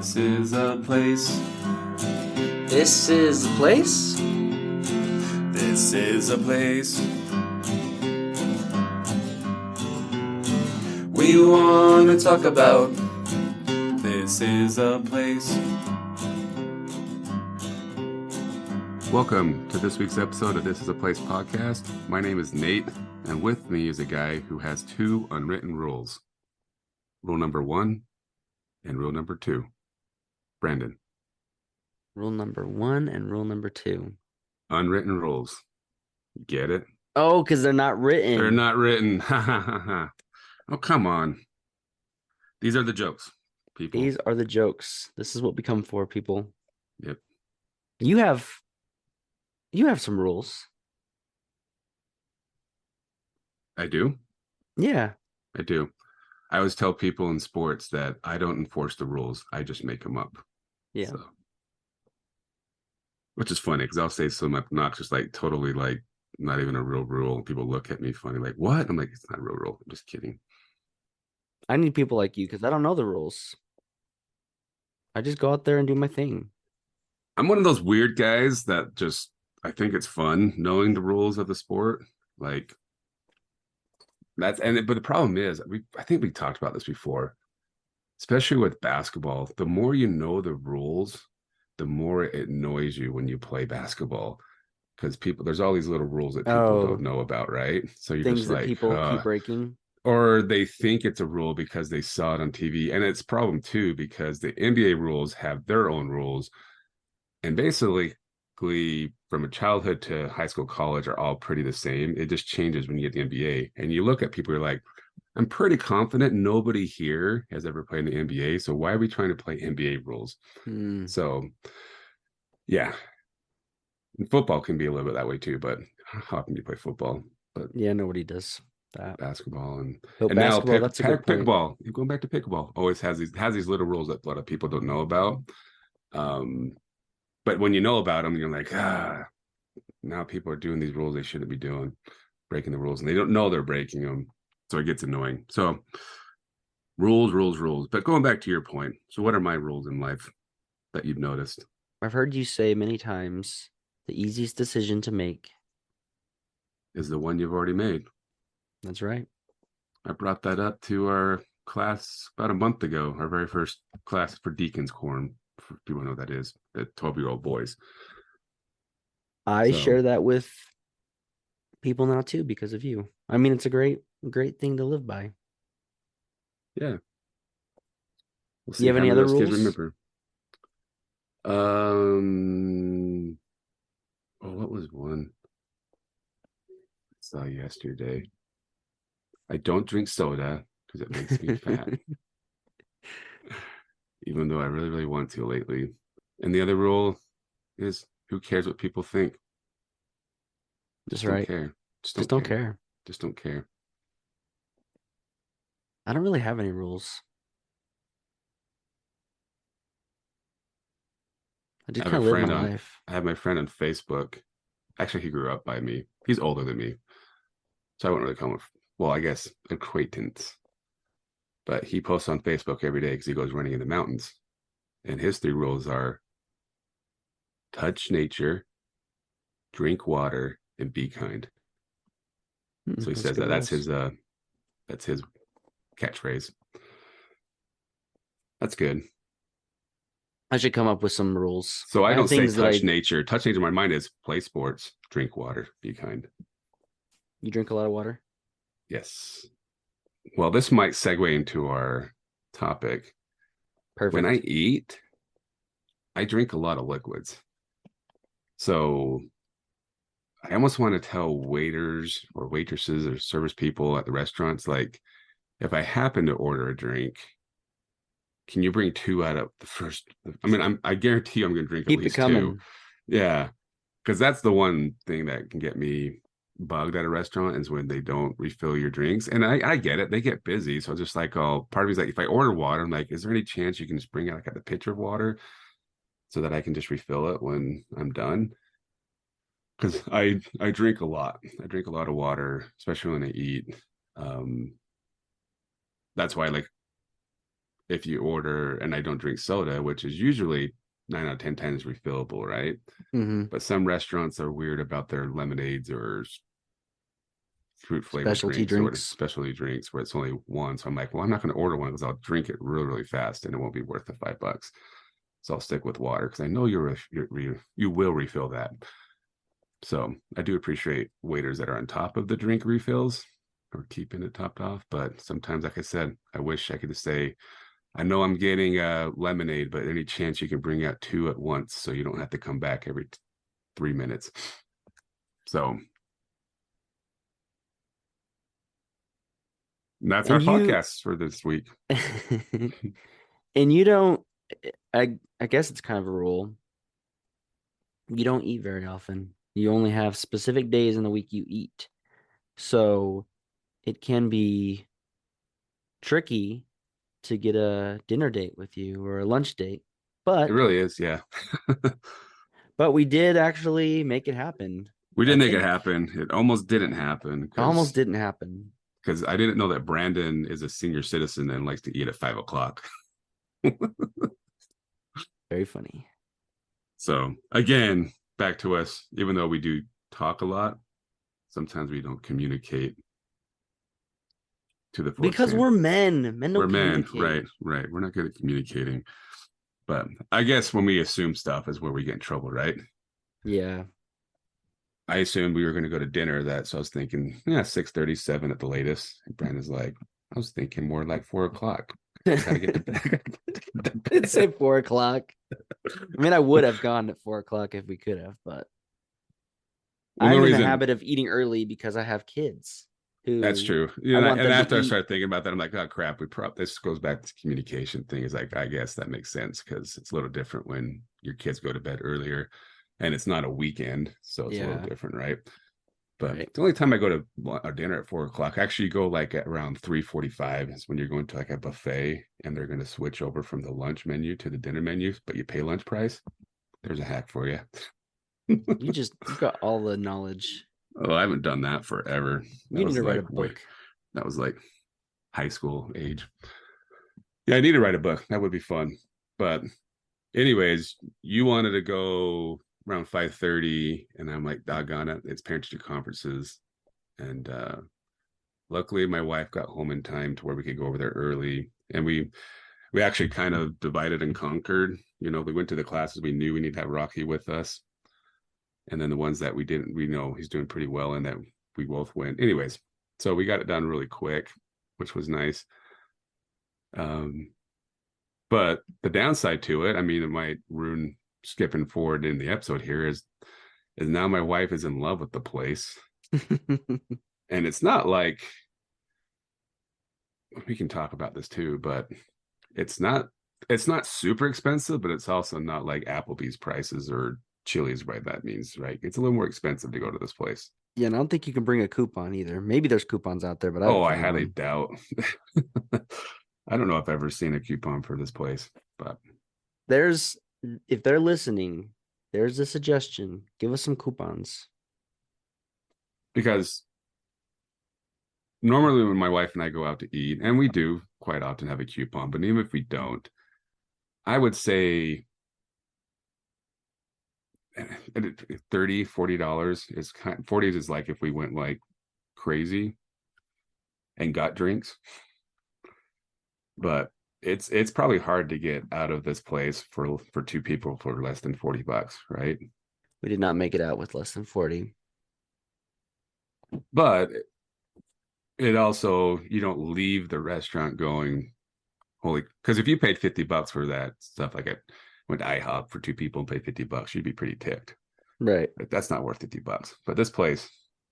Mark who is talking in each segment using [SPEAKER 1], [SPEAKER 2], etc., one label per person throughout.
[SPEAKER 1] This is a place.
[SPEAKER 2] This is the place?
[SPEAKER 1] This is a place. We want to talk about. This is a place.
[SPEAKER 3] Welcome to this week's episode of This is a Place podcast. My name is Nate, and with me is a guy who has two unwritten rules. Rule number 1 and rule number 2. Brandon.
[SPEAKER 2] Rule number 1 and rule number 2.
[SPEAKER 3] Unwritten rules. Get it?
[SPEAKER 2] Oh, because they're not written.
[SPEAKER 3] They're not written. Oh, come on. These are the jokes, people.
[SPEAKER 2] These are the jokes. This is what we come for, people.
[SPEAKER 3] Yep.
[SPEAKER 2] You have some rules.
[SPEAKER 3] I do?
[SPEAKER 2] Yeah.
[SPEAKER 3] I do. I always tell people in sports that I don't enforce the rules. I just make them up.
[SPEAKER 2] Yeah.
[SPEAKER 3] So. Which is funny because I'll say some obnoxious, like totally like not even a real rule. People look at me funny, like, what? I'm like, it's not a real rule. I'm just kidding.
[SPEAKER 2] I need people like you because I don't know the rules. I just go out there and do my thing.
[SPEAKER 3] I'm one of those weird guys that just, I think it's fun knowing the rules of the sport. Like, but the problem is, I think we talked about this before, especially with basketball. The more you know the rules, the more it annoys you when you play basketball. Because there's all these little rules that people don't know about, right? So you're
[SPEAKER 2] things
[SPEAKER 3] just
[SPEAKER 2] that
[SPEAKER 3] like,
[SPEAKER 2] people keep breaking.
[SPEAKER 3] Or they think it's a rule because they saw it on TV. And it's a problem too, because the NBA rules have their own rules. And basically, from a childhood to high school, college are all pretty the same. It just changes when you get the NBA. And you look at people, you're like, I'm pretty confident nobody here has ever played in the NBA. So why are we trying to play NBA rules? So, yeah. And football can be a little bit that way too, but how often do you play football? But
[SPEAKER 2] yeah, nobody does that.
[SPEAKER 3] Basketball and
[SPEAKER 2] basketball,
[SPEAKER 3] now
[SPEAKER 2] that's a good point.
[SPEAKER 3] pickleball. Going back to pickleball, always has these little rules that a lot of people don't know about. But when you know about them, you're like, now people are doing these rules they shouldn't be doing, breaking the rules, and they don't know they're breaking them. So it gets annoying. So rules. But going back to your point, so what are my rules in life that you've noticed?
[SPEAKER 2] I've heard you say many times, the easiest decision to make
[SPEAKER 3] is the one you've already made.
[SPEAKER 2] That's right.
[SPEAKER 3] I brought that up to our class about a month ago, our very first class for Deacon's Quorum, for people who know what that is, the 12-year-old boys.
[SPEAKER 2] I share that with people now too because of you. I mean, it's a great thing to live by.
[SPEAKER 3] Yeah. We'll
[SPEAKER 2] see. You have any other rules?
[SPEAKER 3] Kids remember. What was one I saw yesterday? I don't drink soda because it makes me fat. Even though I really, really want to lately. And the other rule is, who cares what people think?
[SPEAKER 2] Just don't
[SPEAKER 3] care.
[SPEAKER 2] Just don't care.
[SPEAKER 3] Just don't care.
[SPEAKER 2] I don't really have any rules. I just kind of live my life.
[SPEAKER 3] I have my friend on Facebook. Actually, he grew up by me. He's older than me. So I wouldn't really call him, I guess, acquaintance. But he posts on Facebook every day because he goes running in the mountains. And his 3 rules are touch nature, drink water, and be kind. So he says that's his catchphrase. That's good.
[SPEAKER 2] I should come up with some rules.
[SPEAKER 3] So I don't say touch nature. Touch nature in my mind is play sports, drink water, be kind.
[SPEAKER 2] You drink a lot of water?
[SPEAKER 3] Yes. Well, this might segue into our topic.
[SPEAKER 2] Perfect.
[SPEAKER 3] When I eat, I drink a lot of liquids. So I almost want to tell waiters or waitresses or service people at the restaurants, like, if I happen to order a drink, can you bring 2 out of the first? I mean, I guarantee you I'm going to drink at least 2. Yeah. Because that's the one thing that can get me bugged at a restaurant is when they don't refill your drinks. And I get it. They get busy. So just like, part of me is like, if I order water, I'm like, is there any chance you can just bring out like a pitcher of water so that I can just refill it when I'm done? Because I drink a lot. I drink a lot of water, especially when I eat. That's why, like, if you order, and I don't drink soda, which is usually 9 out of 10 times refillable, right?
[SPEAKER 2] Mm-hmm.
[SPEAKER 3] But some restaurants are weird about their lemonades or fruit flavored
[SPEAKER 2] Specialty
[SPEAKER 3] drinks or
[SPEAKER 2] drinks.
[SPEAKER 3] specialty drinks where it's only one. So I'm like, well, I'm not going to order one because I'll drink it really, really fast and it won't be worth the $5. So I'll stick with water because I know you will refill that. So I do appreciate waiters that are on top of the drink refills or keeping it topped off. But sometimes, like I said, I wish I could just say, I know I'm getting a lemonade, but any chance you can bring out 2 at once so you don't have to come back every 3 minutes. So that's our podcast for this week.
[SPEAKER 2] And you don't, I guess it's kind of a rule. You don't eat very often. You only have specific days in the week you eat. So it can be tricky to get a dinner date with you or a lunch date. But
[SPEAKER 3] it really is, yeah.
[SPEAKER 2] But we did actually make it happen.
[SPEAKER 3] We did make it happen. It almost didn't happen.
[SPEAKER 2] Almost didn't happen.
[SPEAKER 3] Because I didn't know that Brandon is a senior citizen and likes to eat at 5 o'clock.
[SPEAKER 2] Very funny.
[SPEAKER 3] So again, back to us, even though we do talk a lot, sometimes we don't communicate to the full
[SPEAKER 2] because
[SPEAKER 3] extent.
[SPEAKER 2] we're men. Men don't communicate.
[SPEAKER 3] Right. We're not good at communicating. But I guess when we assume stuff is where we get in trouble, right?
[SPEAKER 2] Yeah.
[SPEAKER 3] I assumed we were going to go to dinner so I was thinking, 6:37 at the latest. And Brandon's like, I was thinking more like 4 o'clock. Gotta get to bed.
[SPEAKER 2] It'd say 4 o'clock. I mean, I would have gone at 4 o'clock if we could have, but I'm in the habit of eating early because I have kids.
[SPEAKER 3] That's true. And after I started thinking about that, I'm like, oh crap, this goes back to the communication thing. Is like, I guess that makes sense because it's a little different when your kids go to bed earlier and it's not a weekend. So it's a little different, right? But the only time I go to a dinner at 4 o'clock, actually go like at around 3:45 is when you're going to like a buffet and they're going to switch over from the lunch menu to the dinner menu, but you pay lunch price. There's a hack for you.
[SPEAKER 2] You've got all the knowledge.
[SPEAKER 3] Oh, I haven't done that forever.
[SPEAKER 2] You need to write a book.
[SPEAKER 3] That was like high school age. Yeah, I need to write a book. That would be fun. But anyways, you wanted to go around 5:30 and I'm like, doggone it, it's parent-teacher conferences. And luckily my wife got home in time to where we could go over there early. And we actually kind of divided and conquered. We went to the classes we knew we need to have Rocky with us. And then the ones that we didn't, we know he's doing pretty well and that we both went. Anyways, so we got it done really quick, which was nice. But the downside to it, I mean, it might ruin skipping forward in the episode here is now my wife is in love with the place. And it's not like, we can talk about this too, but it's not super expensive, but it's also not like Applebee's prices or Chili's, right? That means, right? It's a little more expensive to go to this place.
[SPEAKER 2] Yeah, and I don't think you can bring a coupon either. Maybe there's coupons out there, but
[SPEAKER 3] I highly doubt. I don't know if I've ever seen a coupon for this place, but
[SPEAKER 2] if they're listening, there's a suggestion. Give us some coupons.
[SPEAKER 3] Because normally when my wife and I go out to eat, and we do quite often have a coupon, but even if we don't, I would say $30-$40 is $40 is like if we went like crazy and got drinks. But it's probably hard to get out of this place for 2 people for less than $40, right?
[SPEAKER 2] We did not make it out with less than 40.
[SPEAKER 3] But it also, you don't leave the restaurant going, holy, because if you paid $50 for that stuff, like I went to IHOP for 2 people and paid $50, you'd be pretty ticked.
[SPEAKER 2] Right.
[SPEAKER 3] But that's not worth $50. But this place,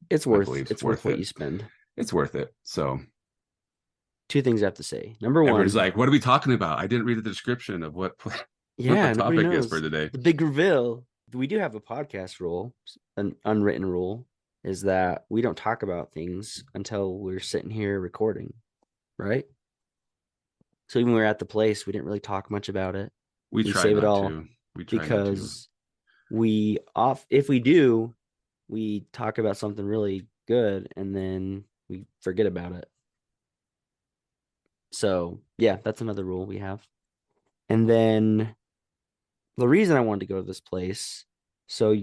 [SPEAKER 2] it's worth what you spend.
[SPEAKER 3] It's worth it. So
[SPEAKER 2] 2 things I have to say. Number one,
[SPEAKER 3] everyone's like, what are we talking about? I didn't read the description of what the topic is for today.
[SPEAKER 2] The big reveal. We do have a podcast rule, an unwritten rule, is that we don't talk about things until we're sitting here recording, right? So even when we're at the place, we didn't really talk much about it.
[SPEAKER 3] We save it all
[SPEAKER 2] because if we do, we talk about something really good and then we forget about it. So yeah, that's another rule we have. And then the reason I wanted to go to this place, so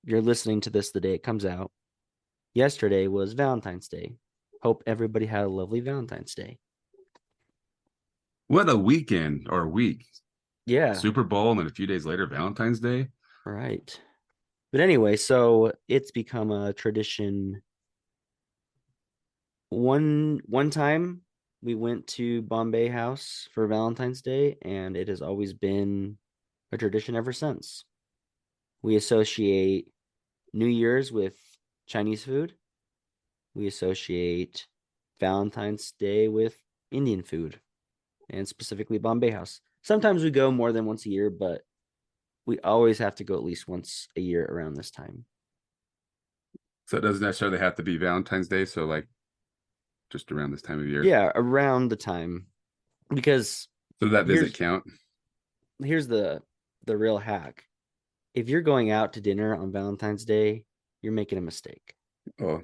[SPEAKER 2] you're listening to this the day it comes out. Yesterday was Valentine's Day. Hope everybody had a lovely Valentine's Day.
[SPEAKER 3] What a weekend or week.
[SPEAKER 2] Yeah,
[SPEAKER 3] Super Bowl and then a few days later, Valentine's Day.
[SPEAKER 2] right. But anyway, so it's become a tradition. One time we went to Bombay House for Valentine's Day, and it has always been a tradition ever since. We associate New Year's with Chinese food. We associate Valentine's Day with Indian food, and specifically Bombay House. Sometimes we go more than once a year, but we always have to go at least once a year around this time.
[SPEAKER 3] So it doesn't necessarily have to be Valentine's Day. So like just around this time of year.
[SPEAKER 2] Yeah, around the time. Because
[SPEAKER 3] So that visit
[SPEAKER 2] here's
[SPEAKER 3] count.
[SPEAKER 2] here's the real hack. If you're going out to dinner on Valentine's Day, you're making a mistake.
[SPEAKER 3] Oh,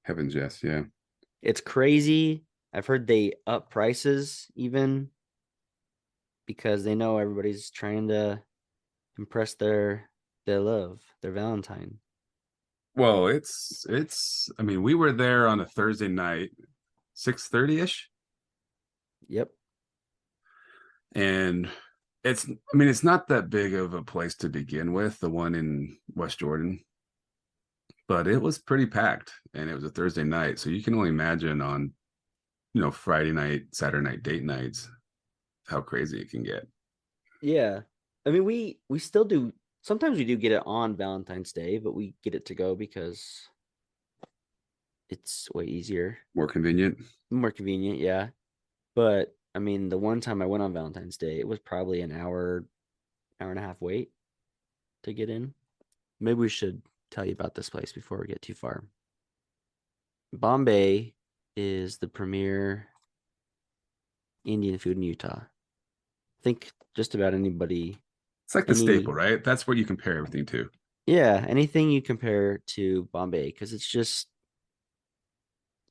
[SPEAKER 3] heavens, yes, yeah.
[SPEAKER 2] It's crazy. I've heard they up prices even because they know everybody's trying to impress their love, their Valentine.
[SPEAKER 3] Well, I mean, we were there on a Thursday night, 6:30-ish.
[SPEAKER 2] Yep.
[SPEAKER 3] And I mean, it's not that big of a place to begin with, the one in West Jordan, but it was pretty packed and it was a Thursday night. So you can only imagine on, Friday night, Saturday night, date nights, how crazy it can get.
[SPEAKER 2] Yeah. I mean we still do sometimes we do get it on Valentine's Day, but we get it to go because it's way easier,
[SPEAKER 3] More convenient.
[SPEAKER 2] more convenient, yeah. But I mean, the one time I went on Valentine's Day, it was probably an hour and a half wait to get in. Maybe we should tell you about this place before we get too far. Bombay is the premier Indian food in Utah. I think just about anybody,
[SPEAKER 3] It's like the staple, right? That's what you compare everything to.
[SPEAKER 2] yeah, anything you compare to Bombay, because it's just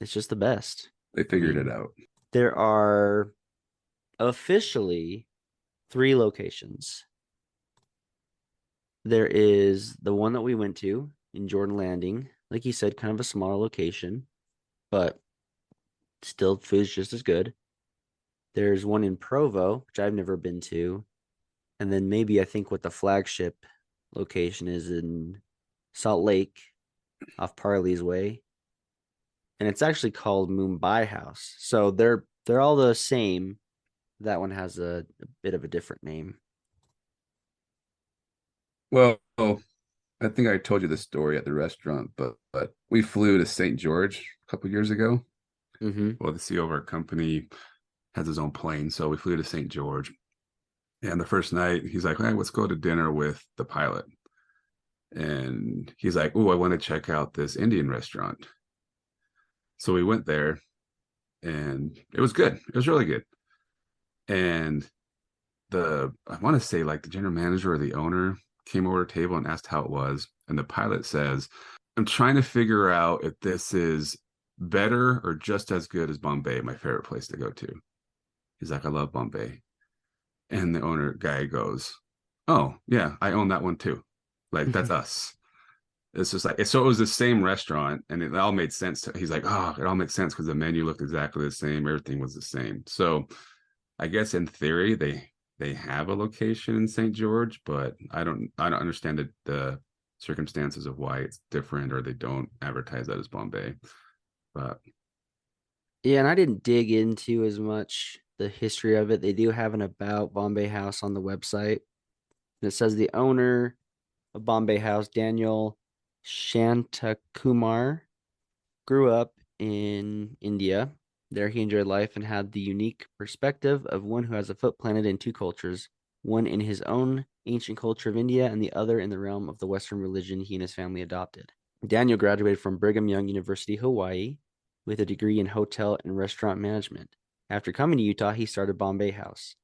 [SPEAKER 2] the best.
[SPEAKER 3] They figured it out.
[SPEAKER 2] There are officially 3 locations. There is the one that we went to in Jordan Landing. Like you said, kind of a smaller location, but still food's just as good. There's one in Provo, which I've never been to. And then maybe I think what the flagship location is in Salt Lake off Parley's Way. And it's actually called Mumbai House. So they're all the same. That one has a bit of a different name.
[SPEAKER 3] Well, I think I told you the story at the restaurant, but we flew to St. George a couple years ago.
[SPEAKER 2] Mm-hmm.
[SPEAKER 3] Well, the CEO of our company has his own plane, so we flew to St. George. And the first night, he's like, "Hey, let's go to dinner with the pilot." And he's like, "Oh, I want to check out this Indian restaurant." So we went there, and it was good. It was really good. And I want to say like the general manager or the owner came over to the table and asked how it was. And the pilot says, "I'm trying to figure out if this is better or just as good as Bombay, my favorite place to go to." He's like, "I love Bombay." And the owner guy goes, "Oh, yeah, I own that one too. Like, that's us." It's just like, so it was the same restaurant and it all made sense. He's like, "Oh, it all makes sense because the menu looked exactly the same. Everything was the same." So I guess in theory, they have a location in St. George, but I don't understand the circumstances of why it's different or they don't advertise that as Bombay. But
[SPEAKER 2] Yeah, and I didn't dig into as much the history of it. They do have an about Bombay House on the website. And it says the owner of Bombay House, Daniel Shantakumar, grew up in India. There he enjoyed life and had the unique perspective of one who has a foot planted in 2 cultures, one in his own ancient culture of India and the other in the realm of the Western religion he and his family adopted. Daniel graduated from Brigham Young University, Hawaii, with a degree in hotel and restaurant management. After coming to Utah, he started Bombay House.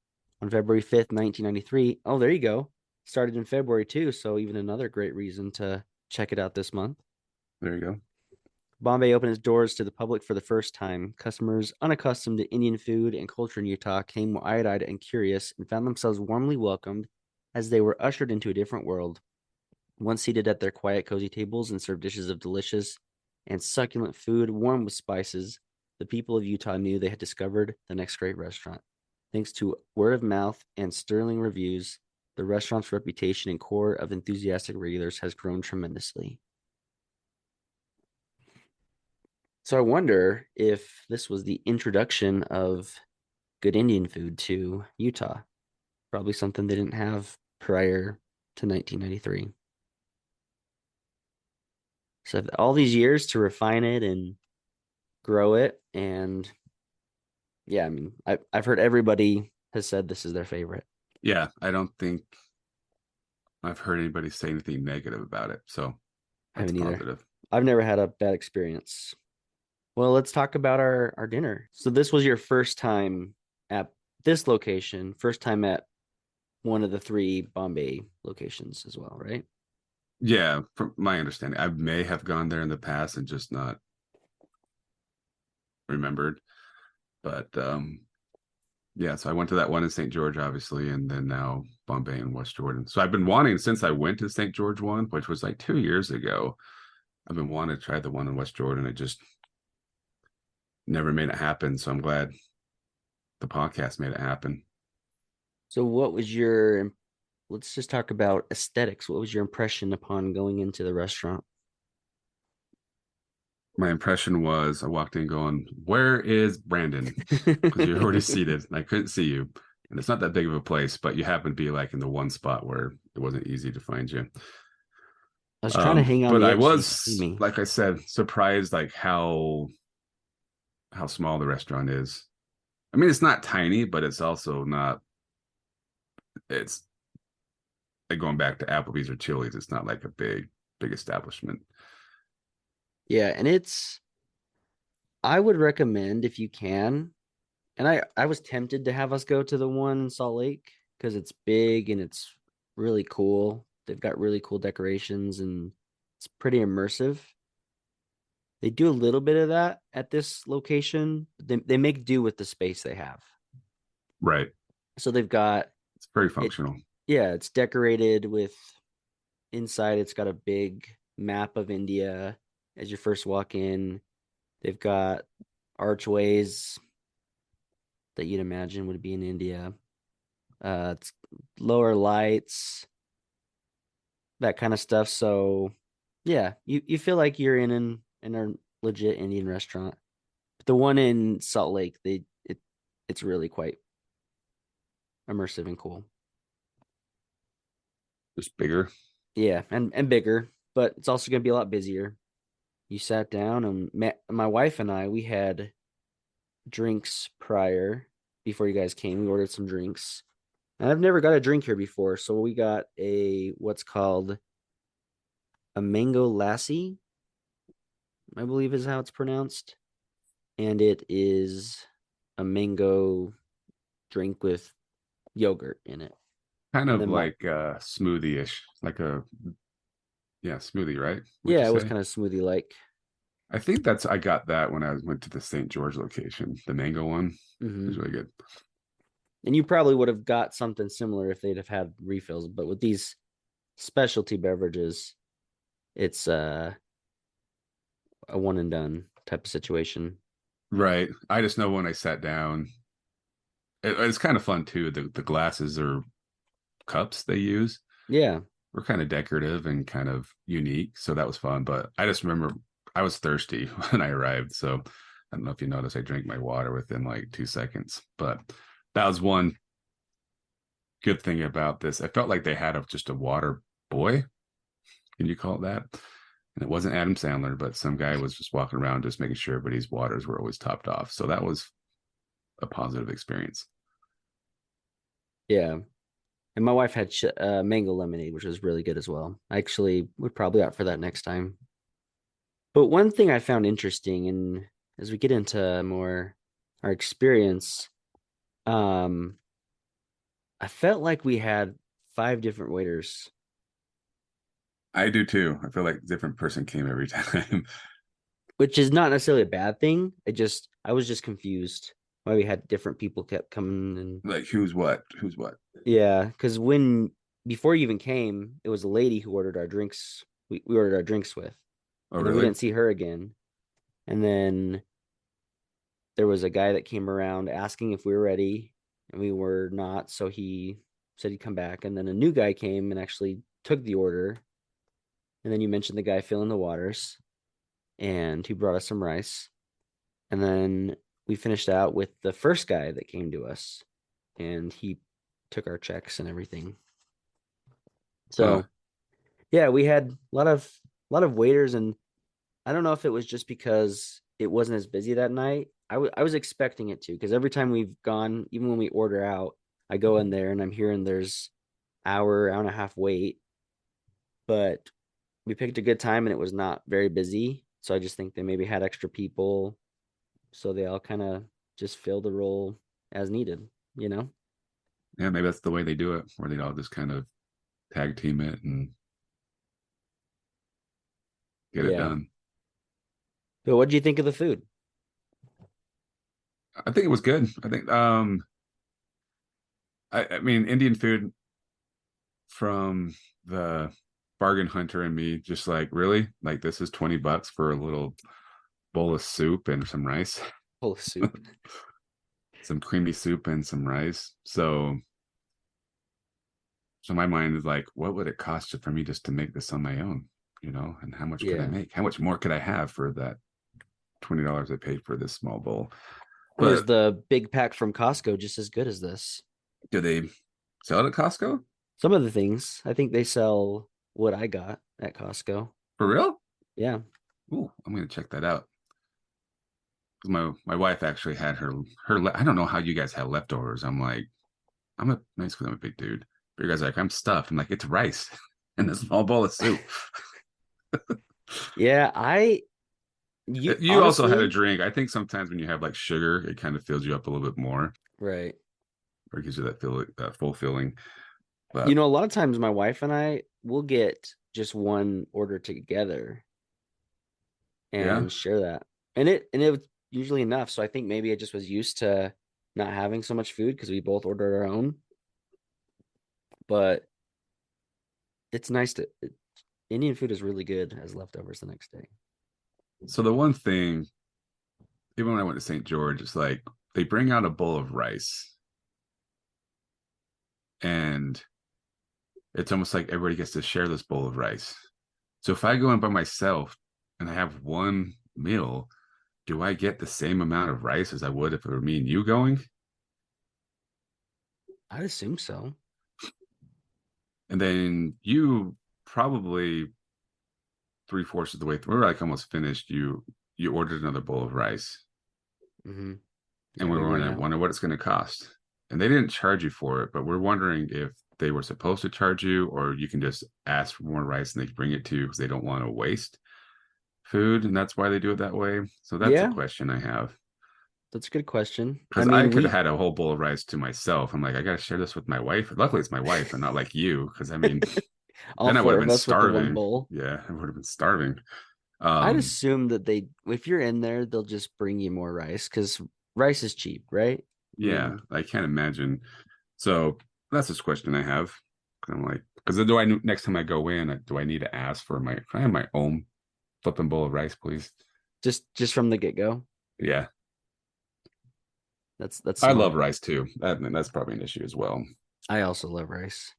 [SPEAKER 2] On February 5th, 1993, oh, there you go. Started in February too, so even another great reason to check it out this month.
[SPEAKER 3] there you go.
[SPEAKER 2] Bombay opened its doors to the public for the first time. Customers unaccustomed to Indian food and culture in Utah came wide-eyed and curious and found themselves warmly welcomed as they were ushered into a different world. Once seated at their quiet, cozy tables and served dishes of delicious and succulent food warm with spices, the people of Utah knew they had discovered the next great restaurant. Thanks to word of mouth and sterling reviews, the restaurant's reputation and core of enthusiastic regulars has grown tremendously. So I wonder if this was the introduction of good Indian food to Utah. Probably something they didn't have prior to 1993. So all these years to refine it and grow it, and yeah, I mean, I've heard everybody has said this is their favorite.
[SPEAKER 3] Yeah, I don't think I've heard anybody say anything negative about it. So
[SPEAKER 2] I
[SPEAKER 3] that's
[SPEAKER 2] haven't either.
[SPEAKER 3] positive.
[SPEAKER 2] I've never had a bad experience. Well, let's talk about our dinner. So this was your first time at this location, first time at one of the 3 Bombay locations as well, right?
[SPEAKER 3] Yeah, from my understanding, I may have gone there in the past and just not remembered. But yeah, so I went to that one in St. George, obviously, and then now Bombay and West Jordan. So I've been wanting since I went to St. George one, which was like 2 years ago. I've been wanting to try the one in West Jordan. It just never made it happen. So I'm glad the podcast made it happen.
[SPEAKER 2] So what was your, let's just talk about aesthetics. What was your impression upon going into the restaurant?
[SPEAKER 3] My impression was I walked in going, "Where is Brandon?" Because you're already seated and I couldn't see you. And it's not that big of a place, but you happen to be like in the one spot where it wasn't easy to find you.
[SPEAKER 2] I was trying to hang on
[SPEAKER 3] But
[SPEAKER 2] the
[SPEAKER 3] I
[SPEAKER 2] edge so you could see
[SPEAKER 3] was,
[SPEAKER 2] me.
[SPEAKER 3] like I said, surprised like how small the restaurant is. I mean, it's not tiny, but it's also not. It's like going back to Applebee's or Chili's. It's not like a big establishment.
[SPEAKER 2] Yeah, and I would recommend if you can, and I was tempted to have us go to the one in Salt Lake because it's big and it's really cool. They've got really cool decorations and it's pretty immersive. They do a little bit of that at this location. They make do with the space they have.
[SPEAKER 3] Right.
[SPEAKER 2] So they've got
[SPEAKER 3] It's very
[SPEAKER 2] it.
[SPEAKER 3] functional.
[SPEAKER 2] Yeah, it's decorated with inside. It's got a big map of India as you first walk in. They've got archways that you'd imagine would be in India. It's lower lights, that kind of stuff. So yeah, you feel like you're in a legit Indian restaurant. But the one in Salt Lake, it's really quite immersive and cool.
[SPEAKER 3] Just bigger.
[SPEAKER 2] Yeah, and bigger, but it's also gonna be a lot busier. You sat down and my wife and I, we had drinks prior before you guys came. We ordered some drinks. And I've never got a drink here before, so we got a what's called a mango lassi, I believe is how it's pronounced. And it is a mango drink with yogurt in it.
[SPEAKER 3] Kind
[SPEAKER 2] And
[SPEAKER 3] of
[SPEAKER 2] then
[SPEAKER 3] like smoothie-ish. Like a smoothie, right? Would you
[SPEAKER 2] yeah, it was
[SPEAKER 3] say?
[SPEAKER 2] kind of smoothie like.
[SPEAKER 3] I think I got that when I went to the St. George location. The mango one is really good.
[SPEAKER 2] And you probably would have got something similar if they'd have had refills, but with these specialty beverages, it's a one and done type of situation.
[SPEAKER 3] Right. I just know when I sat down, it's kind of fun too. The glasses or cups they use
[SPEAKER 2] Yeah.
[SPEAKER 3] were kind of decorative and kind of unique. So that was fun. But I just remember I was thirsty when I arrived. So I don't know if you noticed, I drank my water within like 2 seconds. But that was one good thing about this. I felt like they had just a water boy. Can you call it that? And it wasn't Adam Sandler, but some guy was just walking around just making sure everybody's waters were always topped off. So that was a positive experience.
[SPEAKER 2] Yeah. And my wife had mango lemonade, which was really good as well. I actually would probably opt for that next time. But one thing I found interesting, and as we get into more our experience, um, I felt like we had 5 different waiters.
[SPEAKER 3] I do too. I feel like a different person came every time.
[SPEAKER 2] which is not necessarily a bad thing. I was just confused why we had different people kept coming and
[SPEAKER 3] Like who's what? Who's what?
[SPEAKER 2] yeah, because before you even came, it was a lady who ordered our drinks. We ordered our drinks with,
[SPEAKER 3] Oh,
[SPEAKER 2] and then we
[SPEAKER 3] really?
[SPEAKER 2] didn't see her again. And then there was a guy that came around asking if we were ready, and we were not. So he said he'd come back. And then a new guy came and actually took the order. And then you mentioned the guy filling the waters, and he brought us some rice. And then we finished out with the first guy that came to us, and he took our checks and everything.
[SPEAKER 3] Huh.
[SPEAKER 2] So yeah, we had a lot of waiters, and I don't know if it was just because it wasn't as busy that night. I was expecting it to, because every time we've gone, even when we order out, I go in there and I'm hearing there's hour and a half wait. But we picked a good time and it was not very busy. So I just think they maybe had extra people, so they all kind of just fill the role as needed, you know?
[SPEAKER 3] Yeah, maybe that's the way they do it, where they all just kind of tag team it and get it
[SPEAKER 2] Yeah.
[SPEAKER 3] done.
[SPEAKER 2] But what do you think of the food?
[SPEAKER 3] I think it was good. I think I mean Indian food from the bargain hunter and me, just like, really? Like this is $20 for a little bowl of soup and some rice,
[SPEAKER 2] Full of soup.
[SPEAKER 3] some creamy soup and some rice. So my mind is like, what would it cost for me just to make this on my own? And how much could I
[SPEAKER 2] Yeah.
[SPEAKER 3] make? How much more could I have for that $20 I paid for this small bowl?
[SPEAKER 2] Or is
[SPEAKER 3] But
[SPEAKER 2] the big pack from Costco just as good as this?
[SPEAKER 3] do they sell it at Costco?
[SPEAKER 2] Some of the things, I think they sell what I got at Costco.
[SPEAKER 3] For real?
[SPEAKER 2] Yeah.
[SPEAKER 3] Ooh, I'm gonna check that out. My wife actually had I don't know how you guys have leftovers. I'm like, I'm a nice because I'm a big dude. But you guys are like, I'm stuffed. I'm like, it's rice and a small bowl of soup.
[SPEAKER 2] Yeah, you
[SPEAKER 3] You also had a
[SPEAKER 2] honestly,
[SPEAKER 3] drink. I think sometimes when you have like sugar, it kind of fills you up a little bit more,
[SPEAKER 2] right.
[SPEAKER 3] or gives you that full feeling.
[SPEAKER 2] You
[SPEAKER 3] But
[SPEAKER 2] know, a lot of times my wife and I will get just one order together
[SPEAKER 3] yeah,
[SPEAKER 2] and share that. And it was usually enough. So I think maybe I just was used to not having so much food because we both ordered our own. But it's nice Indian food is really good as leftovers the next day.
[SPEAKER 3] so the one thing, even when I went to St. George, it's like they bring out a bowl of rice, and it's almost like everybody gets to share this bowl of rice. So if I go in by myself and I have one meal, do I get the same amount of rice as I would if it were me and you going?
[SPEAKER 2] I'd assume so.
[SPEAKER 3] And then you probably three-fourths of the way through, we were like almost finished. You ordered another bowl of rice,
[SPEAKER 2] Mm-hmm.
[SPEAKER 3] and
[SPEAKER 2] Yeah,
[SPEAKER 3] we
[SPEAKER 2] we
[SPEAKER 3] were
[SPEAKER 2] ran
[SPEAKER 3] going to
[SPEAKER 2] out.
[SPEAKER 3] wonder what it's going to cost. And they didn't charge you for it, but we're wondering if they were supposed to charge you, or you can just ask for more rice and they bring it to you because they don't want to waste food, and that's why they do it that way. So that's a
[SPEAKER 2] Yeah,
[SPEAKER 3] question I have.
[SPEAKER 2] that's a good question. I
[SPEAKER 3] Because I
[SPEAKER 2] mean,
[SPEAKER 3] could have
[SPEAKER 2] we
[SPEAKER 3] had a whole bowl of rice to myself. I'm like, I got to share this with my wife. Luckily, it's my wife and not like you. Because I mean,
[SPEAKER 2] all
[SPEAKER 3] then I would
[SPEAKER 2] four
[SPEAKER 3] have
[SPEAKER 2] of
[SPEAKER 3] been
[SPEAKER 2] us with the one
[SPEAKER 3] starving.
[SPEAKER 2] bowl.
[SPEAKER 3] Yeah, I would have been starving.
[SPEAKER 2] I'd
[SPEAKER 3] Um,
[SPEAKER 2] assume that if you're in there, they'll just bring you more rice because rice is cheap, right? I
[SPEAKER 3] yeah,
[SPEAKER 2] mean,
[SPEAKER 3] I can't imagine. So that's this question I have. 'Cause I'm like, because next time I go in, do I need to ask for can I have my own flipping bowl of rice, please?
[SPEAKER 2] just from the get-go.
[SPEAKER 3] Yeah,
[SPEAKER 2] That's
[SPEAKER 3] I love
[SPEAKER 2] smart.
[SPEAKER 3] rice too. That's probably an issue as well.
[SPEAKER 2] I also love rice.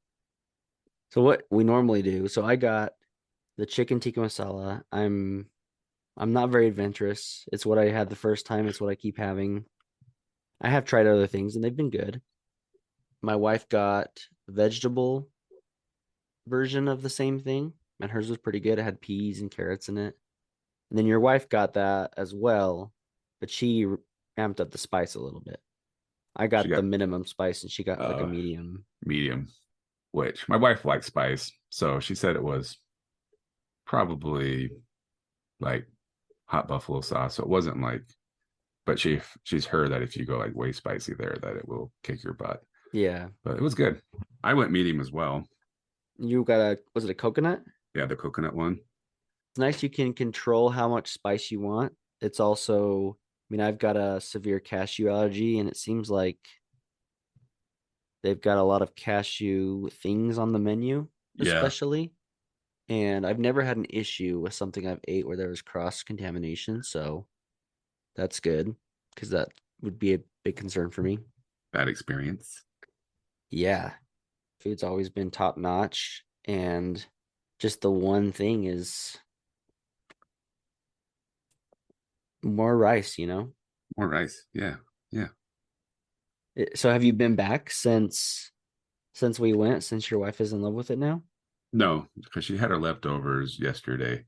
[SPEAKER 2] So what we normally do, so I got the chicken tikka masala. I'm not very adventurous. It's what I had the first time. It's what I keep having. I have tried other things and they've been good. My wife got vegetable version of the same thing, and hers was pretty good. It had peas and carrots in it. And then your wife got that as well, but she amped up the spice a little bit. I
[SPEAKER 3] She
[SPEAKER 2] got the
[SPEAKER 3] got
[SPEAKER 2] minimum spice and she got like a
[SPEAKER 3] uh
[SPEAKER 2] medium.
[SPEAKER 3] medium, which my wife likes spice, so she said it was probably like hot buffalo sauce. So it wasn't like, but she's heard that if you go like way spicy there, that it will kick your butt.
[SPEAKER 2] Yeah.
[SPEAKER 3] But it was good. I went medium as well.
[SPEAKER 2] You got was it a coconut?
[SPEAKER 3] Yeah, the coconut one.
[SPEAKER 2] It's nice you can control how much spice you want. It's also, I mean, I've got a severe cashew allergy, and it seems like they've got a lot of cashew things on the menu,
[SPEAKER 3] Yeah,
[SPEAKER 2] especially. And I've never had an issue with something I've ate where there was cross contamination. So that's good because that would be a big concern for me.
[SPEAKER 3] bad experience.
[SPEAKER 2] Yeah, food's always been top notch. And just the one thing is more rice, you know?
[SPEAKER 3] More rice. Yeah, yeah.
[SPEAKER 2] So have you been back since we went, since your wife is in love with it now?
[SPEAKER 3] No, because she had her leftovers yesterday,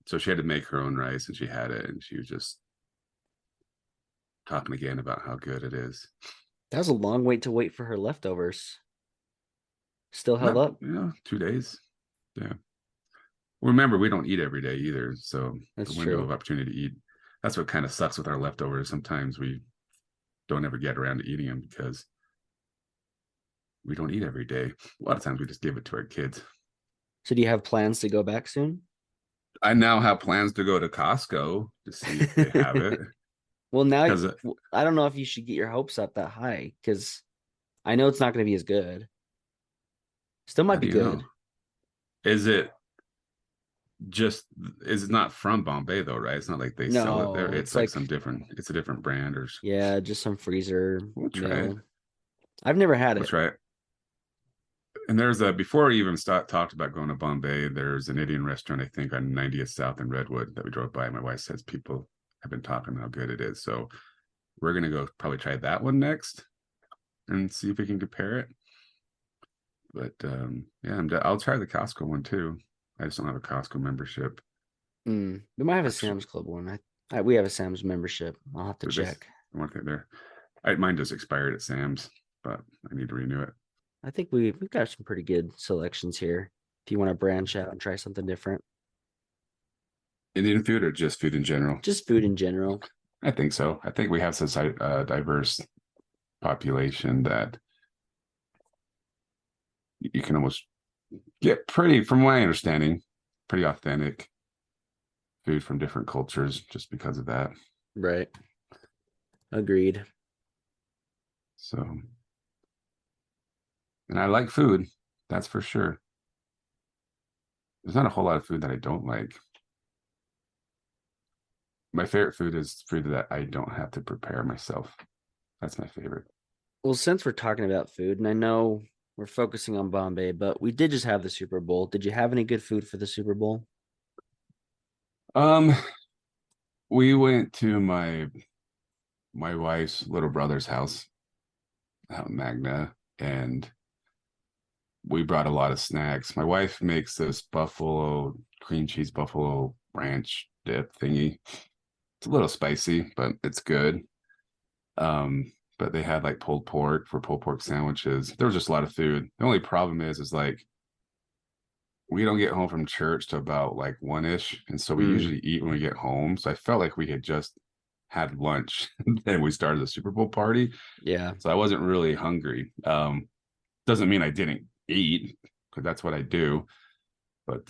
[SPEAKER 3] so she had to make her own rice, and she had it, and she was just talking again about how good it is.
[SPEAKER 2] That was a long wait to wait for her leftovers. Still held
[SPEAKER 3] Not,
[SPEAKER 2] up.
[SPEAKER 3] 2 days. Yeah. Remember, we don't eat every day either, so the
[SPEAKER 2] That's
[SPEAKER 3] window of
[SPEAKER 2] true.
[SPEAKER 3] opportunity to eat. That's what kind of sucks with our leftovers. Sometimes we don't ever get around to eating them because we don't eat every day. A lot of times we just give it to our kids.
[SPEAKER 2] So do you have plans to go back soon?
[SPEAKER 3] I now have plans to go to Costco to see if they have it.
[SPEAKER 2] Well, now
[SPEAKER 3] Because
[SPEAKER 2] I don't know if you should get your hopes up that high because I know it's not going to be as good. Still
[SPEAKER 3] how
[SPEAKER 2] might
[SPEAKER 3] do
[SPEAKER 2] be
[SPEAKER 3] you know?
[SPEAKER 2] good.
[SPEAKER 3] Is it just is it not from Bombay though, right? It's not like they sell it there.
[SPEAKER 2] No,
[SPEAKER 3] It's
[SPEAKER 2] it's
[SPEAKER 3] like
[SPEAKER 2] like,
[SPEAKER 3] some different, it's a different brand or
[SPEAKER 2] yeah, just some freezer
[SPEAKER 3] we'll try it.
[SPEAKER 2] meal. I've never had
[SPEAKER 3] We'll
[SPEAKER 2] it.
[SPEAKER 3] try it. And there's a before we even talked about going to Bombay, there's an Indian restaurant, I think, on 90th South in Redwood that we drove by. My wife says people have been talking how good it is. So we're gonna go probably try that one next and see if we can compare it. But yeah, I'll try the Costco one too. I just don't have a Costco membership.
[SPEAKER 2] We might have a
[SPEAKER 3] Actually,
[SPEAKER 2] Sam's Club one. We have a Sam's membership. I'll have to
[SPEAKER 3] this
[SPEAKER 2] check.
[SPEAKER 3] one thing there. Mine just expired at Sam's, but I need to renew it.
[SPEAKER 2] I think we've got some pretty good selections here. If you want to branch out and try something different,
[SPEAKER 3] Indian food or just food in general?
[SPEAKER 2] just food in general.
[SPEAKER 3] I think so. I think we have such a diverse population that you can almost get pretty, from my understanding, pretty authentic food from different cultures just because of that.
[SPEAKER 2] Right. Agreed.
[SPEAKER 3] So, and I like food, that's for sure. There's not a whole lot of food that I don't like. My favorite food is food that I don't have to prepare myself. That's my favorite.
[SPEAKER 2] Well, since we're talking about food, and I know we're focusing on Bombay, but we did just have the Super Bowl. Did you have any good food for the Super Bowl?
[SPEAKER 3] Um, we went to my wife's little brother's house out in Magna, and we brought a lot of snacks. My wife makes this buffalo cream cheese buffalo ranch dip thingy. It's a little spicy, but it's good. But they had like pulled pork for pulled pork sandwiches. There was just a lot of food. The only problem is like we don't get home from church to about like 1-ish, and so we
[SPEAKER 2] Mm,
[SPEAKER 3] usually eat when we get home. So I felt like we had just had lunch, and we started the Super Bowl party.
[SPEAKER 2] yeah.
[SPEAKER 3] So I wasn't really hungry. Doesn't mean I didn't eat because that's what I do, but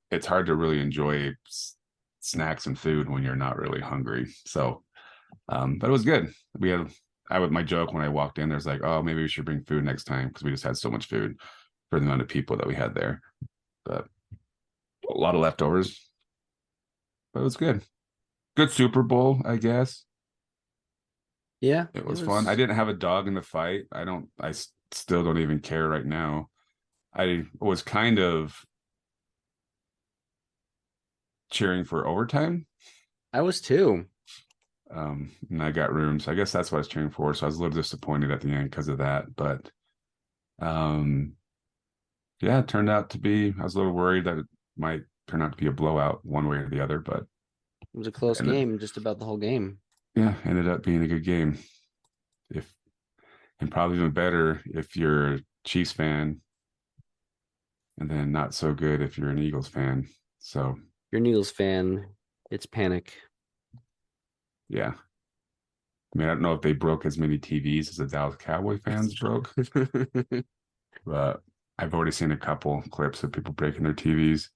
[SPEAKER 3] it's hard to really enjoy snacks and food when you're not really hungry. So, but it was good. My joke when I walked in, there's like, oh, maybe we should bring food next time because we just had so much food for the amount of people that we had there. But a lot of leftovers, but it was good. Good Super Bowl, I guess.
[SPEAKER 2] Yeah,
[SPEAKER 3] It
[SPEAKER 2] it
[SPEAKER 3] was fun. I
[SPEAKER 2] was.
[SPEAKER 3] didn't have a dog in the fight. Still don't even care right now. I was kind of cheering for overtime.
[SPEAKER 2] I was too.
[SPEAKER 3] And I got rooms. I guess that's what I was cheering for. So I was a little disappointed at the end because of that. But um, yeah, it turned out to be, I was a little worried that it might turn out to be a blowout one way or the other, but
[SPEAKER 2] It was a close
[SPEAKER 3] ended,
[SPEAKER 2] game, just about the whole game.
[SPEAKER 3] yeah, ended up being a good game. If and probably even better if you're a Chiefs fan, and then not so good if you're an Eagles fan. So
[SPEAKER 2] You're an Eagles fan. It's panic.
[SPEAKER 3] yeah. I mean, I don't know if they broke as many TVs as the Dallas Cowboy fans broke, but I've already seen a couple clips of people breaking their TVs.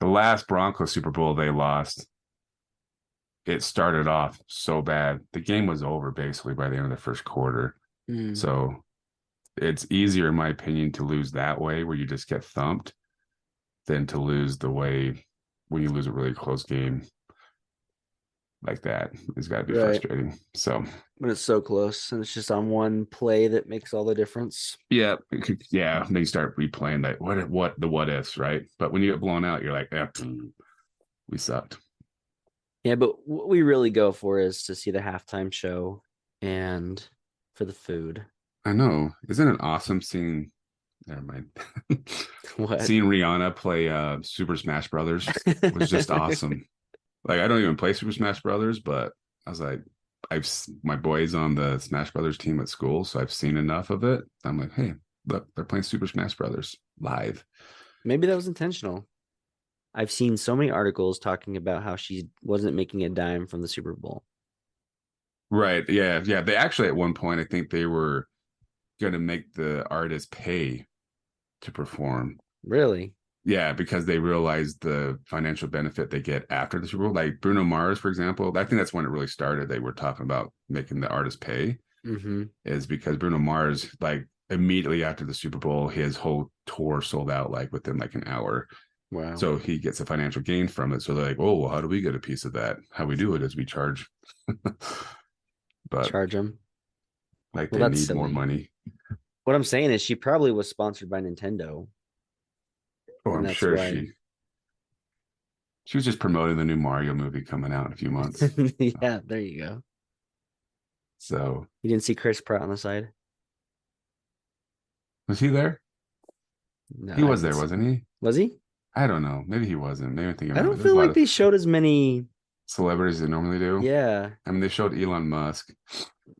[SPEAKER 3] The last Broncos Super Bowl they lost, it started off so bad. The game was over basically by the end of the first quarter.
[SPEAKER 2] Mm,
[SPEAKER 3] So it's easier, in my opinion, to lose that way where you just get thumped than to lose the way when you lose a really close game like that. It's got to be
[SPEAKER 2] right.
[SPEAKER 3] frustrating. So
[SPEAKER 2] When it's so close and it's just on one play that makes all the difference.
[SPEAKER 3] yeah, yeah. Then you start replaying that what ifs, right? But when you get blown out, you're like, we sucked.
[SPEAKER 2] Yeah, but what we really go for is to see the halftime show and for the food.
[SPEAKER 3] I know. Isn't it awesome seeing? Never mind.
[SPEAKER 2] What?
[SPEAKER 3] Seeing Rihanna play Super Smash Brothers was just awesome. Like I don't even play Super Smash Brothers, but I was like, my boys on the Smash Brothers team at school, so I've seen enough of it. I'm like, hey, look, they're playing Super Smash Brothers live.
[SPEAKER 2] Maybe that was intentional. I've seen so many articles talking about how she wasn't making a dime from the Super Bowl.
[SPEAKER 3] Right. Yeah. Yeah. They actually at one point I think they were gonna make the artist pay to perform.
[SPEAKER 2] Really?
[SPEAKER 3] Yeah, because they realized the financial benefit they get after the Super Bowl. Like Bruno Mars, for example, I think that's when it really started. They were talking about making the artist pay,
[SPEAKER 2] Mm-hmm.
[SPEAKER 3] is because Bruno Mars, like immediately after the Super Bowl, his whole tour sold out like within like an hour.
[SPEAKER 2] Wow.
[SPEAKER 3] So he gets a financial gain from it. So they're like, oh, well, how do we get a piece of that? How we do it is we charge. But
[SPEAKER 2] Charge them.
[SPEAKER 3] like
[SPEAKER 2] Well,
[SPEAKER 3] they
[SPEAKER 2] that's
[SPEAKER 3] need more
[SPEAKER 2] silly.
[SPEAKER 3] money.
[SPEAKER 2] What I'm saying is she probably was sponsored by Nintendo.
[SPEAKER 3] Oh,
[SPEAKER 2] And
[SPEAKER 3] I'm
[SPEAKER 2] that's
[SPEAKER 3] sure
[SPEAKER 2] why.
[SPEAKER 3] she was just promoting the new Mario movie coming out in a few months.
[SPEAKER 2] Yeah, there you go.
[SPEAKER 3] So
[SPEAKER 2] You didn't see Chris Pratt on the side?
[SPEAKER 3] was he there?
[SPEAKER 2] No,
[SPEAKER 3] He
[SPEAKER 2] I
[SPEAKER 3] was
[SPEAKER 2] didn't
[SPEAKER 3] there,
[SPEAKER 2] see.
[SPEAKER 3] wasn't he?
[SPEAKER 2] Was he?
[SPEAKER 3] I don't know. Maybe he wasn't. Maybe I'm thinking
[SPEAKER 2] I
[SPEAKER 3] of
[SPEAKER 2] don't
[SPEAKER 3] it. There's
[SPEAKER 2] feel
[SPEAKER 3] a lot
[SPEAKER 2] like
[SPEAKER 3] of
[SPEAKER 2] they showed as many.
[SPEAKER 3] celebrities that normally do.
[SPEAKER 2] Yeah,
[SPEAKER 3] I mean, they showed Elon Musk.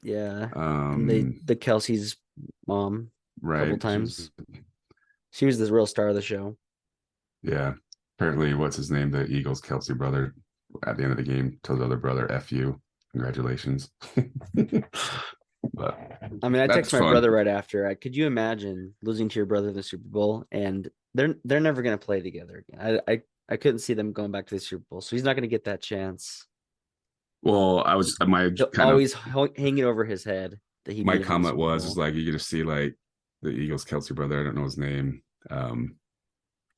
[SPEAKER 2] yeah. And
[SPEAKER 3] Um,
[SPEAKER 2] the Kelsey's mom a couple
[SPEAKER 3] right.
[SPEAKER 2] times. She was the real star of the show.
[SPEAKER 3] Yeah. Apparently, what's his name? The Eagles' Kelsey brother at the end of the game told his other brother, F you. Congratulations. But
[SPEAKER 2] I mean, I
[SPEAKER 3] that's
[SPEAKER 2] texted my
[SPEAKER 3] fun.
[SPEAKER 2] brother right after. Could you imagine losing to your brother in the Super Bowl and they're never gonna play together again. I couldn't see them going back to the Super Bowl, so he's not gonna get that chance.
[SPEAKER 3] Well, I was my
[SPEAKER 2] He'll
[SPEAKER 3] kind of
[SPEAKER 2] always hang it over his head that he
[SPEAKER 3] my
[SPEAKER 2] beat him in the
[SPEAKER 3] comment
[SPEAKER 2] Super
[SPEAKER 3] was is
[SPEAKER 2] Bowl.
[SPEAKER 3] like you're gonna see like the Eagles Kelsey brother, I don't know his name,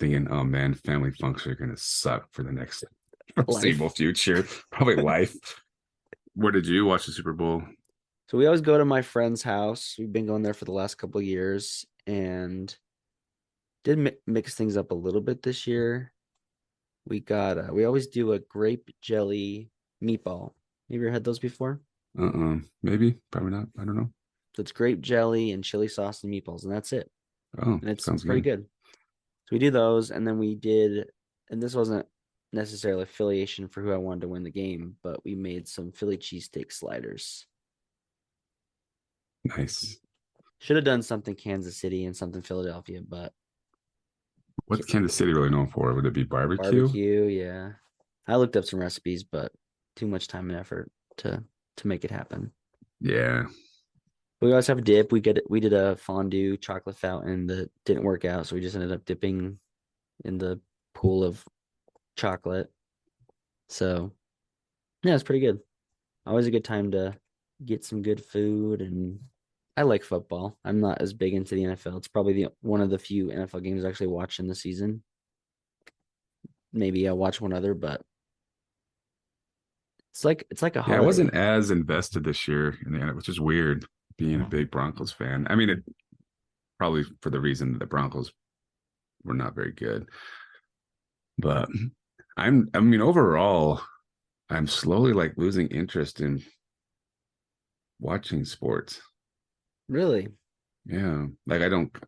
[SPEAKER 3] thinking, oh man, family functions are gonna suck for the next foreseeable
[SPEAKER 2] Life.
[SPEAKER 3] future, probably life. Where did you watch the Super Bowl?
[SPEAKER 2] So we always go to my friend's house. We've been going there for the last couple of years and did mix things up a little bit this year. We always do a grape jelly meatball. Have you ever had those before?
[SPEAKER 3] Maybe, probably not. I don't know.
[SPEAKER 2] So it's grape jelly and chili sauce and meatballs, and that's it.
[SPEAKER 3] Oh,
[SPEAKER 2] And it's
[SPEAKER 3] sounds
[SPEAKER 2] pretty
[SPEAKER 3] good.
[SPEAKER 2] good. So we do those, and then we did, and this wasn't necessarily affiliation for who I wanted to win the game, but we made some Philly cheesesteak sliders.
[SPEAKER 3] Nice.
[SPEAKER 2] Should have done something Kansas City and something Philadelphia, but
[SPEAKER 3] What's Kansas City really known for? Would it be barbecue?
[SPEAKER 2] barbecue, yeah. I looked up some recipes, but too much time and effort to make it happen.
[SPEAKER 3] Yeah.
[SPEAKER 2] We always have dip. We did a fondue chocolate fountain that didn't work out, so we just ended up dipping in the pool of chocolate. So yeah, it's pretty good. Always a good time to get some good food, and I like football. I'm not as big into the NFL. It's probably the one of the few NFL games I actually watch in the season. Maybe I'll watch one other, but it's like a
[SPEAKER 3] Yeah, I
[SPEAKER 2] holiday.
[SPEAKER 3] wasn't as invested this year in the NFL, which is weird being a big Broncos fan. I mean, it probably for the reason that the Broncos were not very good. But I mean, overall, I'm slowly like losing interest in watching sports.
[SPEAKER 2] Really?
[SPEAKER 3] Yeah. Like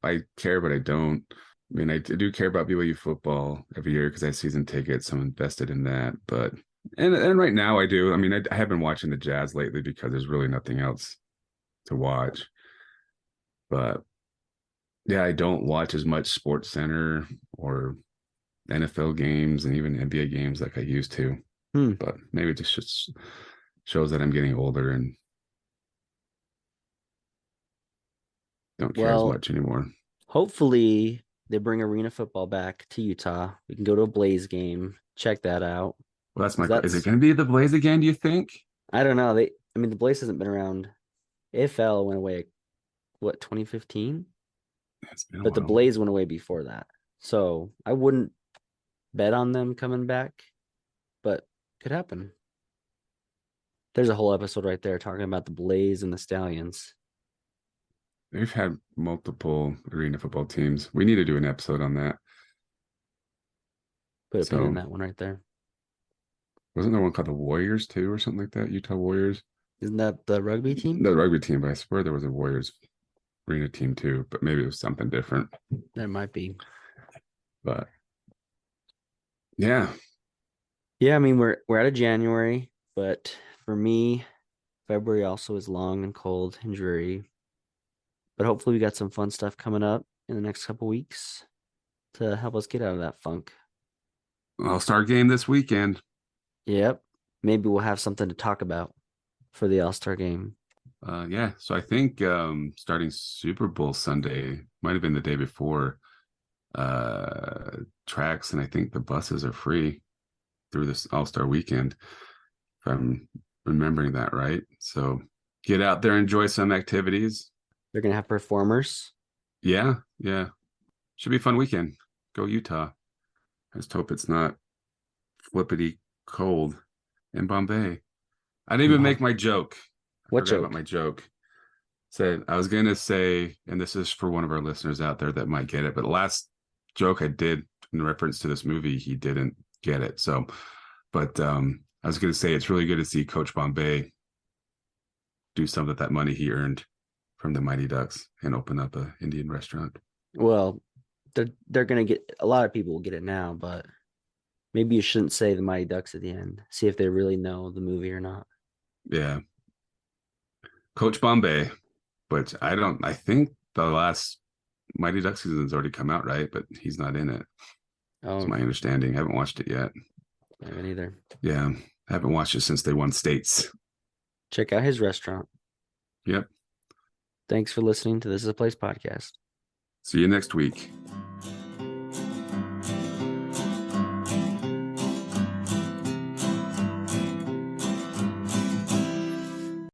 [SPEAKER 3] I care, but I don't. I mean, I do care about BYU football every year because I have season tickets. So I'm invested in that. But and right now I do. I mean, I have been watching the Jazz lately because there's really nothing else to watch. But yeah, I don't watch as much Sports Center or NFL games and even NBA games like I used to.
[SPEAKER 2] Hmm.
[SPEAKER 3] But maybe it just shows that I'm getting older and don't care as
[SPEAKER 2] Well,
[SPEAKER 3] much anymore.
[SPEAKER 2] hopefully they bring arena football back to Utah. We can go to a Blaze game. Check that out.
[SPEAKER 3] Well, that's my.
[SPEAKER 2] That's-
[SPEAKER 3] Is it going to be the Blaze again? Do you think?
[SPEAKER 2] I don't know. I mean, the Blaze hasn't been around. AFL went away, what, 2015?
[SPEAKER 3] It's been a
[SPEAKER 2] But the
[SPEAKER 3] while.
[SPEAKER 2] Blaze went away before that. So I wouldn't bet on them coming back, but could happen. There's a whole episode right there talking about the Blaze and the Stallions.
[SPEAKER 3] They've had multiple arena football teams. We need to do an episode on that.
[SPEAKER 2] Put a pin in
[SPEAKER 3] So-
[SPEAKER 2] that one right there.
[SPEAKER 3] Wasn't there one called the Warriors too, or something like that? Utah Warriors.
[SPEAKER 2] Isn't that the rugby team?
[SPEAKER 3] The rugby team, but I swear there was a Warriors arena team too. But maybe it was something different.
[SPEAKER 2] There might be.
[SPEAKER 3] But yeah,
[SPEAKER 2] Yeah, I mean we're out of January, but for me, February also is long and cold and dreary. But hopefully we got some fun stuff coming up in the next couple weeks to help us get out of that funk.
[SPEAKER 3] All-Star game this weekend.
[SPEAKER 2] Yep. Maybe we'll have something to talk about for the All-Star game.
[SPEAKER 3] Yeah, so I think starting Super Bowl Sunday might have been the day before tracks, and I think the buses are free through this All-Star weekend, if I'm remembering that right. So get out there, enjoy some activities.
[SPEAKER 2] They're gonna have performers.
[SPEAKER 3] Yeah. Should be a fun weekend. Go Utah. I just hope it's not flippity cold in Bombay. I didn't even make my joke. I
[SPEAKER 2] What
[SPEAKER 3] forgot
[SPEAKER 2] joke?
[SPEAKER 3] about my joke. Said I was gonna say, and this is for one of our listeners out there that might get it, but the last joke I did in reference to this movie, he didn't get it. So, but I was gonna say it's really good to see Coach Bombay do some of that money he earned from the Mighty Ducks and open up a Indian restaurant.
[SPEAKER 2] Well, they're gonna get a lot of people will get it now, but maybe you shouldn't say the Mighty Ducks at the end. See if they really know the movie or not.
[SPEAKER 3] Yeah. Coach Bombay, but I think the last Mighty Ducks season's already come out, right? But he's not in it.
[SPEAKER 2] Oh,
[SPEAKER 3] That's my understanding. I haven't watched it yet.
[SPEAKER 2] I haven't either.
[SPEAKER 3] Yeah. I haven't watched it since they won states.
[SPEAKER 2] Check out his restaurant.
[SPEAKER 3] Yep.
[SPEAKER 2] Thanks for listening to This Is a Place podcast.
[SPEAKER 3] See you next week.